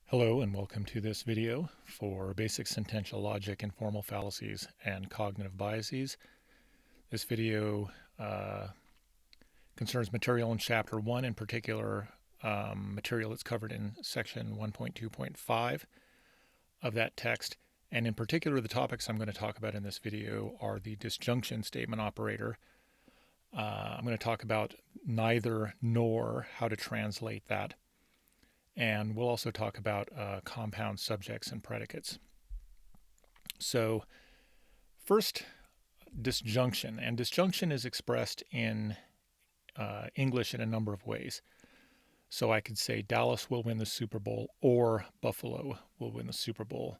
Hello and welcome to this video for basic sentential logic, informal fallacies, and cognitive biases. This video concerns material in Chapter 1, in particular material that's covered in Section 1.2.5 of that text. And in particular, the topics I'm going to talk about in this video are the disjunction statement operator. I'm going to talk about neither nor, how to translate that. And we'll also talk about compound subjects and predicates. So first, disjunction. And disjunction is expressed in English in a number of ways. So I could say Dallas will win the Super Bowl or Buffalo will win the Super Bowl.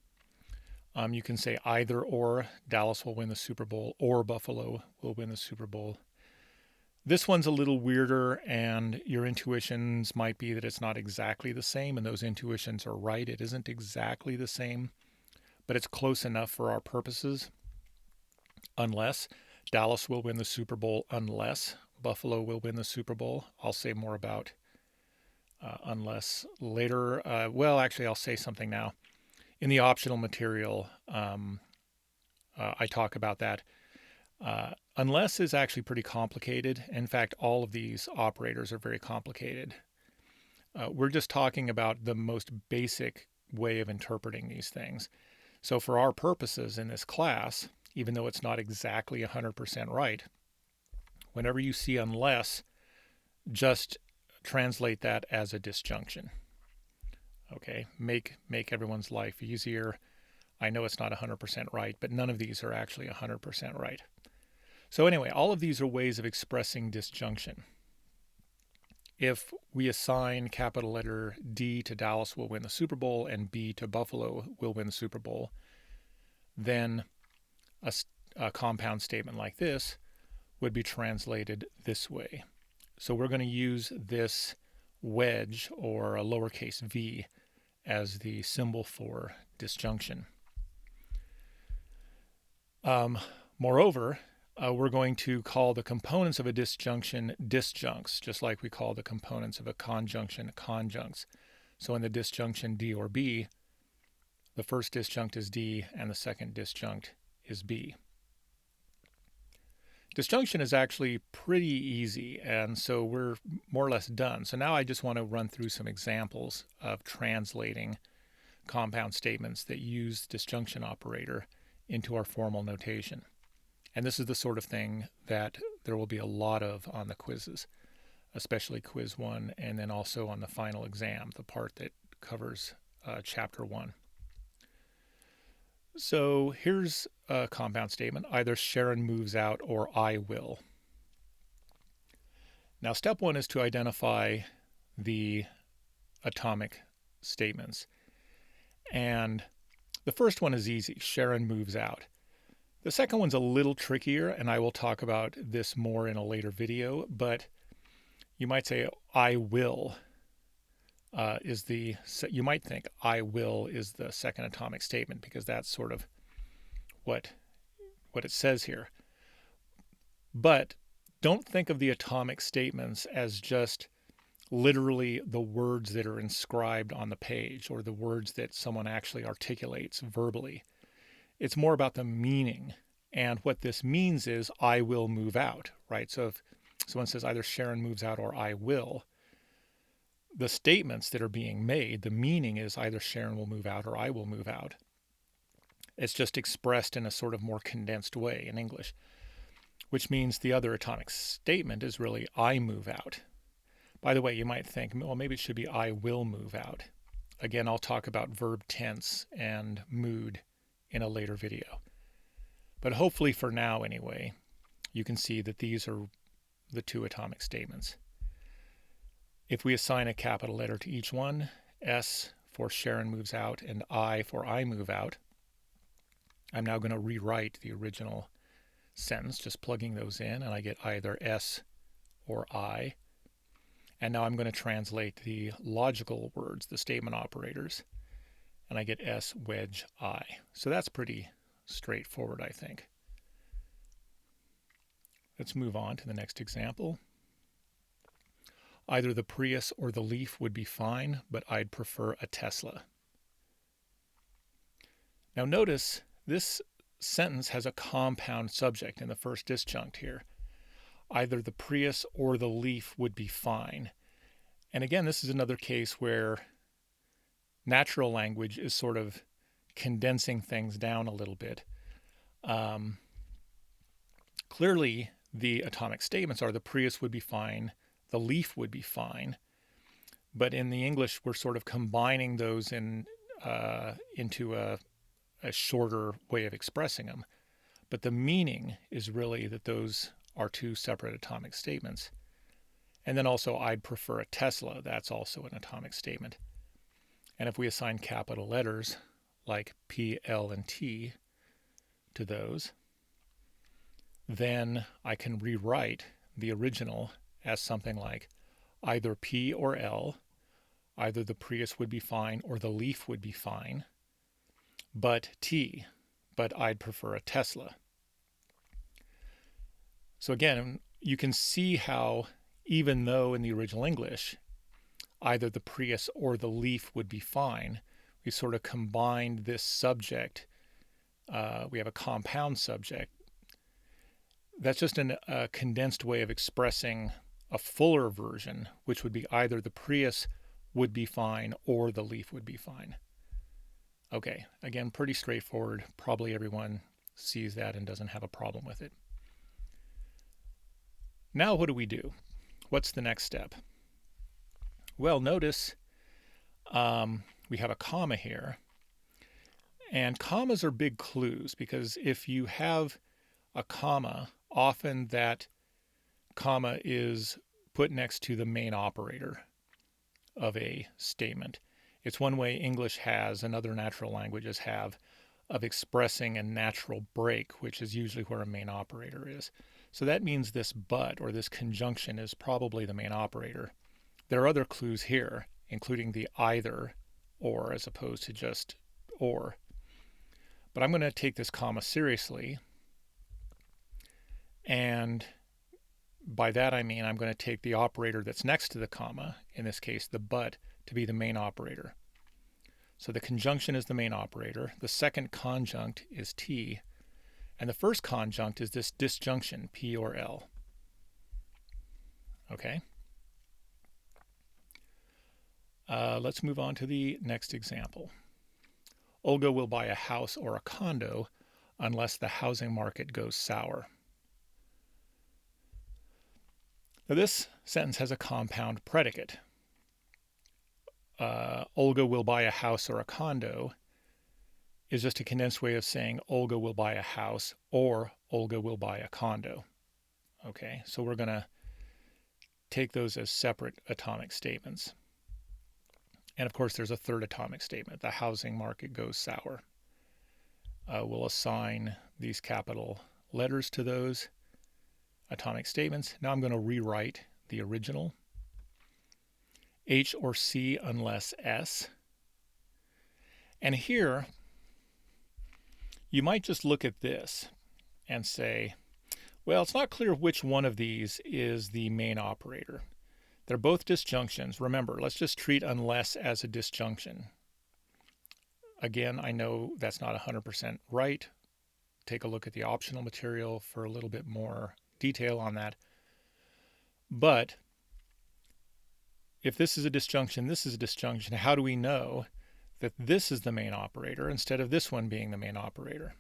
You can say either or, Dallas will win the Super Bowl or Buffalo will win the Super Bowl. This one's a little weirder, and your intuitions might be that it's not exactly the same, and those intuitions are right. It isn't exactly the same, but it's close enough for our purposes. Unless Dallas will win the Super Bowl, unless Buffalo will win the Super Bowl. I'll say more about unless later. Well, actually, I'll say something now. In the optional material, I talk about that. Unless is actually pretty complicated. In fact, all of these operators are very complicated. We're just talking about the most basic way of interpreting these things. So for our purposes in this class, even though it's not exactly 100% right, whenever you see unless, just translate that as a disjunction. Okay, make everyone's life easier. I know it's not 100% right, but none of these are actually 100% right. So anyway, all of these are ways of expressing disjunction. If we assign capital letter D to Dallas will win the Super Bowl and B to Buffalo will win the Super Bowl, then a compound statement like this would be translated this way. So we're going to use this wedge, or a lowercase v, as the symbol for disjunction. Moreover, we're going to call the components of a disjunction disjuncts, just like we call the components of a conjunction conjuncts. So in the disjunction D or B, the first disjunct is D and the second disjunct is B. Disjunction is actually pretty easy, and so we're more or less done. So now I just want to run through some examples of translating compound statements that use disjunction operator into our formal notation. And this is the sort of thing that there will be a lot of on the quizzes, especially quiz 1, and then also on the final exam, the part that covers chapter 1. So here's a compound statement: either Sharon moves out or I will. Now step 1 is to identify the atomic statements. And the first one is easy: Sharon moves out. The second one's a little trickier, and I will talk about this more in a later video, but you might say I will you might think I will is the second atomic statement, because that's sort of what it says here. But don't think of the atomic statements as just literally the words that are inscribed on the page or the words that someone actually articulates verbally. It's more about the meaning. And what this means is I will move out, right? So if someone says either Sharon moves out or I will, the statements that are being made, the meaning is either Sharon will move out or I will move out. It's just expressed in a sort of more condensed way in English, which means the other atomic statement is really I move out. By the way, you might think, well, maybe it should be I will move out. Again, I'll talk about verb tense and mood in a later video. But hopefully for now anyway, you can see that these are the two atomic statements. If we assign a capital letter to each one, S for Sharon moves out and I for I move out, I'm now going to rewrite the original sentence, just plugging those in, and I get either S or I. And now I'm going to translate the logical words, the statement operators, and I get S wedge I. So that's pretty straightforward, I think. Let's move on to the next example. Either the Prius or the Leaf would be fine, but I'd prefer a Tesla. Now notice this sentence has a compound subject in the first disjunct here. Either the Prius or the Leaf would be fine. And again, this is another case where natural language is sort of condensing things down a little bit. Clearly, the atomic statements are the Prius would be fine, the Leaf would be fine. But in the English, we're sort of combining those into a shorter way of expressing them. But the meaning is really that those are two separate atomic statements. And then also, I'd prefer a Tesla. That's also an atomic statement. And if we assign capital letters like P, L, and T to those, then I can rewrite the original as something like either P or L, either the Prius would be fine or the Leaf would be fine, but T, but I'd prefer a Tesla. So again, you can see how even though in the original English, either the Prius or the Leaf would be fine, we sort of combined this subject. We have a compound subject. That's just a condensed way of expressing a fuller version, which would be either the Prius would be fine or the Leaf would be fine. Okay, again, pretty straightforward. Probably everyone sees that and doesn't have a problem with it. Now what do we do? What's the next step? Well, notice we have a comma here. And commas are big clues because if you have a comma, often that comma is put next to the main operator of a statement. It's one way English has and other natural languages have of expressing a natural break, which is usually where a main operator is. So that means this but or this conjunction is probably the main operator. There are other clues here, including the either or as opposed to just or. But I'm going to take this comma seriously. And by that I mean I'm going to take the operator that's next to the comma, in this case the but, to be the main operator. So the conjunction is the main operator. The second conjunct is T. And the first conjunct is this disjunction, P or L. Okay. Let's move on to the next example. Olga will buy a house or a condo unless the housing market goes sour. Now this sentence has a compound predicate. Olga will buy a house or a condo is just a condensed way of saying Olga will buy a house or Olga will buy a condo. Okay, so we're going to take those as separate atomic statements. And of course, there's a third atomic statement. The housing market goes sour. We'll assign these capital letters to those atomic statements. Now I'm going to rewrite the original. H or C unless S. And here, you might just look at this and say, well, it's not clear which one of these is the main operator. They're both disjunctions. Remember, let's just treat unless as a disjunction. Again, I know that's not 100% right. Take a look at the optional material for a little bit more detail on that. But if this is a disjunction, this is a disjunction, how do we know that this is the main operator instead of this one being the main operator?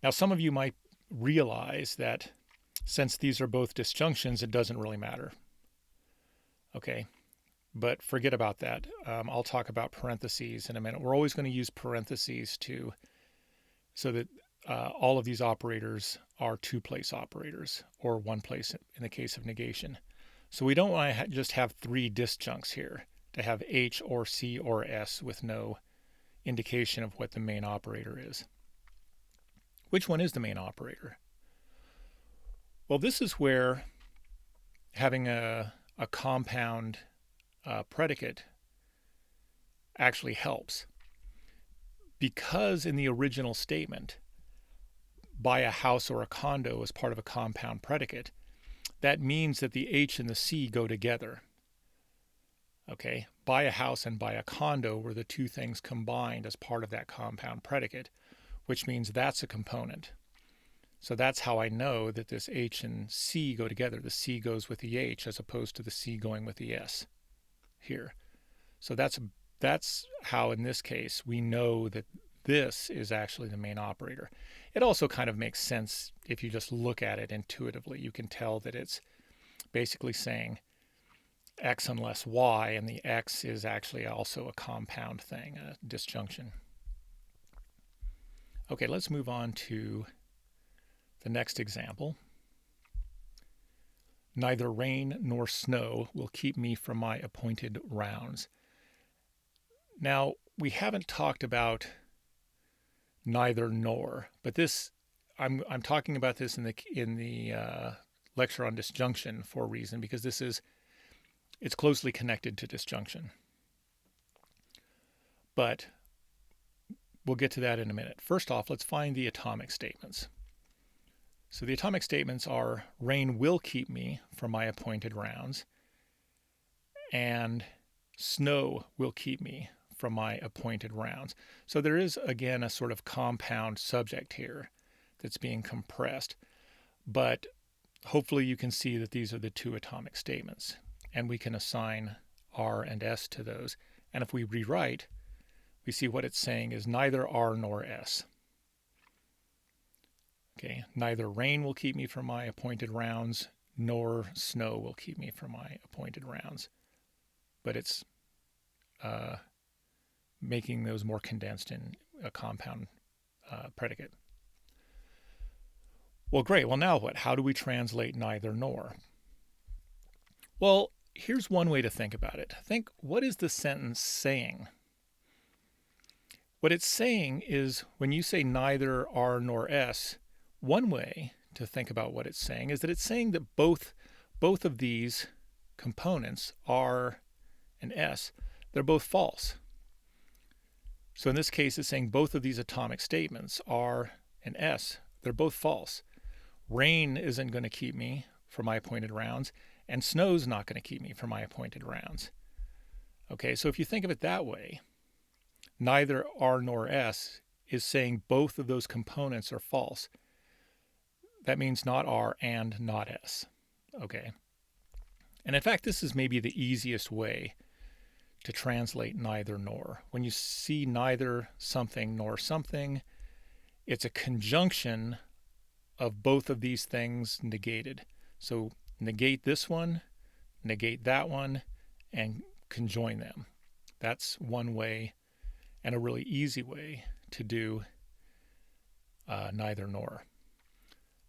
Now, some of you might realize that since these are both disjunctions, it doesn't really matter. Okay, but forget about that. I'll talk about parentheses in a minute. We're always going to use parentheses so that all of these operators are two-place operators, or one place in the case of negation. So we don't want to just have three disjuncts here, to have H or C or S with no indication of what the main operator is. Which one is the main operator? Well, this is where having a compound predicate actually helps. Because in the original statement, buy a house or a condo as part of a compound predicate, that means that the H and the C go together. Okay, buy a house and buy a condo were the two things combined as part of that compound predicate, which means that's a component. So that's how I know that this H and C go together. The C goes with the H as opposed to the C going with the S here. So that's how in this case we know that this is actually the main operator. It also kind of makes sense if you just look at it intuitively. You can tell that it's basically saying X unless Y, and the X is actually also a compound thing, a disjunction. Okay, let's move on to the next example. Neither rain nor snow will keep me from my appointed rounds. Now, we haven't talked about neither nor, but this I'm talking about this in the lecture on disjunction for a reason, because it's closely connected to disjunction. But we'll get to that in a minute. First off, let's find the atomic statements. So the atomic statements are rain will keep me from my appointed rounds, and snow will keep me from my appointed rounds. So there is, again, a sort of compound subject here that's being compressed. But hopefully you can see that these are the two atomic statements, and we can assign R and S to those. And if we rewrite, we see what it's saying is neither R nor S. Okay, neither rain will keep me from my appointed rounds, nor snow will keep me from my appointed rounds. But it's making those more condensed in a compound predicate. Well, great. Well, now what? How do we translate neither nor? Well, here's one way to think about it. Think, what is the sentence saying? What it's saying is when you say neither R nor S, one way to think about what it's saying is that it's saying that both of these components, R and S, they're both false. So in this case, it's saying both of these atomic statements, R and S, they're both false. Rain isn't going to keep me from my appointed rounds, and snow's not going to keep me from my appointed rounds. Okay, so if you think of it that way, neither R nor S is saying both of those components are false. That means not R and not S. Okay. And in fact, this is maybe the easiest way to translate neither nor. When you see neither something nor something, it's a conjunction of both of these things negated. So negate this one, negate that one, and conjoin them. That's one way, and a really easy way to do neither nor.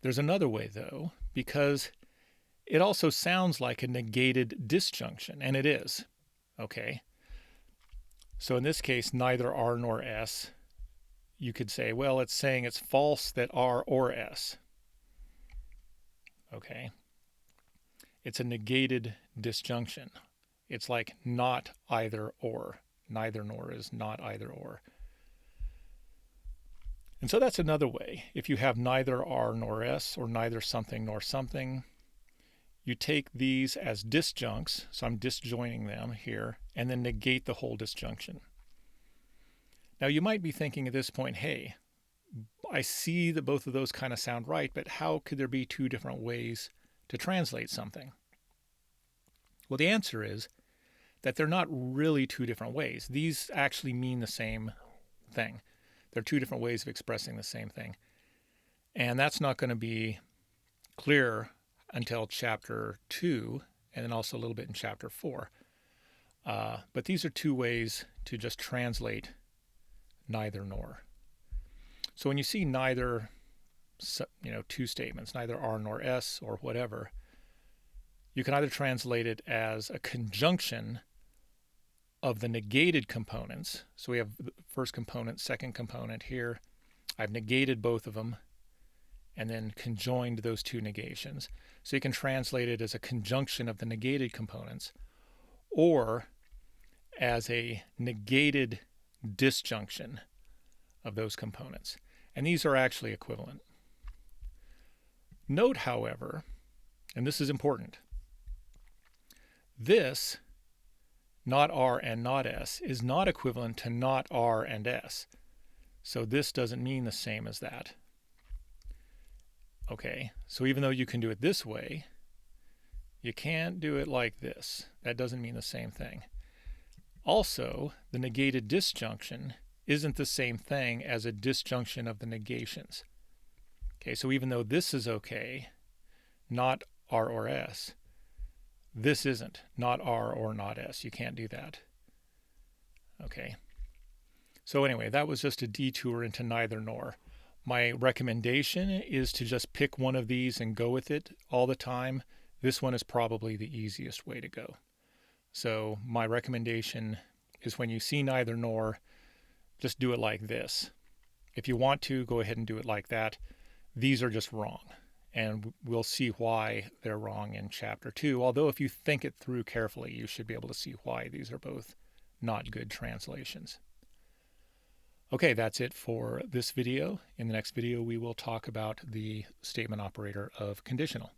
There's another way, though, because it also sounds like a negated disjunction, and it is. Okay. So in this case, neither R nor S, you could say, well, it's saying it's false that R or S. Okay. It's a negated disjunction. It's like not either or. Neither nor is not either or. And so that's another way. If you have neither R nor S, or neither something nor something, you take these as disjuncts, so I'm disjoining them here, and then negate the whole disjunction. Now you might be thinking at this point, hey, I see that both of those kind of sound right, but how could there be two different ways to translate something? Well, the answer is that they're not really two different ways. These actually mean the same thing. They're two different ways of expressing the same thing. And that's not going to be clear until chapter 2, and then also a little bit in chapter 4. But these are two ways to just translate neither nor. So when you see neither, two statements, neither R nor S or whatever, you can either translate it as a conjunction of the negated components. So we have the first component, second component here. I've negated both of them and then conjoined those two negations. So you can translate it as a conjunction of the negated components, or as a negated disjunction of those components. And these are actually equivalent. Note, however, and this is important, this not R and not S is not equivalent to not R and S. So this doesn't mean the same as that. Okay, so even though you can do it this way, you can't do it like this. That doesn't mean the same thing. Also, the negated disjunction isn't the same thing as a disjunction of the negations. Okay, so even though this is okay, not R or S, this isn't, not R or not S. You can't do that. Okay. So anyway, that was just a detour into neither nor. My recommendation is to just pick one of these and go with it all the time. This one is probably the easiest way to go. So my recommendation is when you see neither nor, just do it like this. If you want to, go ahead and do it like that. These are just wrong, and we'll see why they're wrong in Chapter 2. Although if you think it through carefully, you should be able to see why these are both not good translations. Okay, that's it for this video. In the next video, we will talk about the statement operator of conditional.